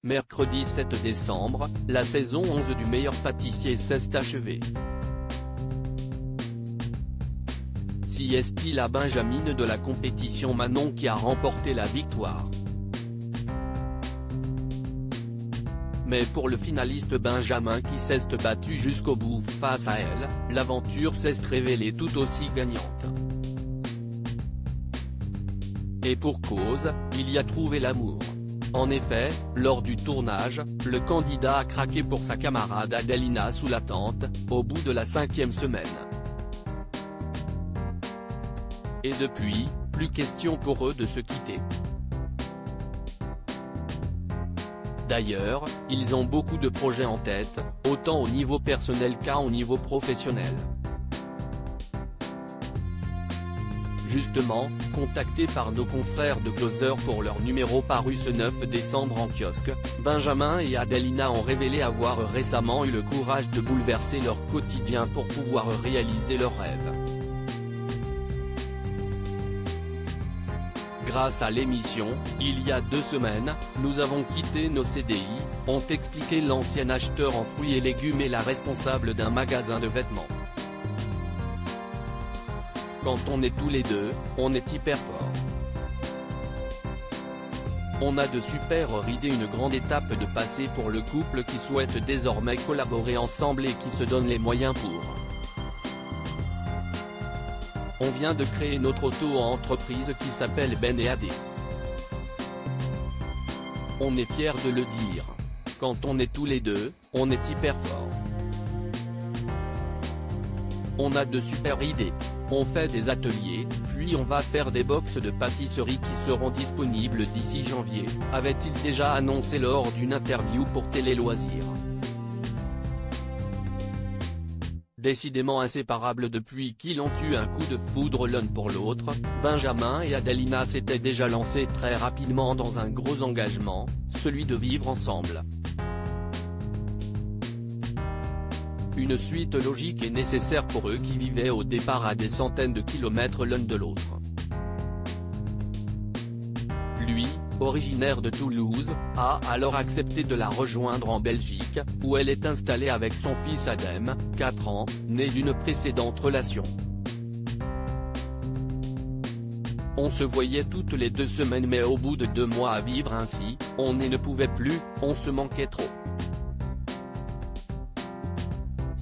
Mercredi 7 décembre, la saison 11 du meilleur pâtissier s'est achevée. Si est-il la benjamine de la compétition Manon qui a remporté la victoire. Mais pour le finaliste Benjamin qui s'est battu jusqu'au bout face à elle, l'aventure s'est révélée tout aussi gagnante. Et pour cause, il y a trouvé l'amour. En effet, lors du tournage, le candidat a craqué pour sa camarade Adelina sous la tente, au bout de la 5e semaine. Et depuis, plus question pour eux de se quitter. D'ailleurs, ils ont beaucoup de projets en tête, autant au niveau personnel qu'au niveau professionnel. Justement, contactés par nos confrères de Closer pour leur numéro paru ce 9 décembre en kiosque, Benjamin et Adelina ont révélé avoir récemment eu le courage de bouleverser leur quotidien pour pouvoir réaliser leurs rêves. Grâce à l'émission, il y a 2 semaines, nous avons quitté nos CDI, ont expliqué l'ancien acheteur en fruits et légumes et la responsable d'un magasin de vêtements. Quand on est tous les deux, on est hyper fort. On a de super idées, une grande étape de passer pour le couple qui souhaite désormais collaborer ensemble et qui se donne les moyens pour. On vient de créer notre auto-entreprise qui s'appelle Ben & AD. On est fiers de le dire. Quand on est tous les deux, on est hyper fort. On a de super idées. On fait des ateliers, puis on va faire des box de pâtisserie qui seront disponibles d'ici janvier, avait-il déjà annoncé lors d'une interview pour Télé Loisirs. Décidément inséparables depuis qu'ils ont eu un coup de foudre l'un pour l'autre, Benjamin et Adelina s'étaient déjà lancés très rapidement dans un gros engagement, celui de vivre ensemble. Une suite logique et nécessaire pour eux qui vivaient au départ à des centaines de kilomètres l'un de l'autre. Lui, originaire de Toulouse, a alors accepté de la rejoindre en Belgique, où elle est installée avec son fils Adem, 4 ans, né d'une précédente relation. On se voyait toutes les 2 semaines mais au bout de 2 mois à vivre ainsi, on ne pouvait plus, on se manquait trop.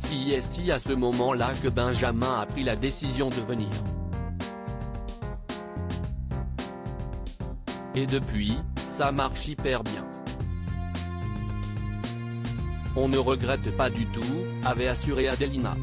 Si est à ce moment-là que Benjamin a pris la décision de venir. Et depuis, ça marche hyper bien. On ne regrette pas du tout, avait assuré Adelina.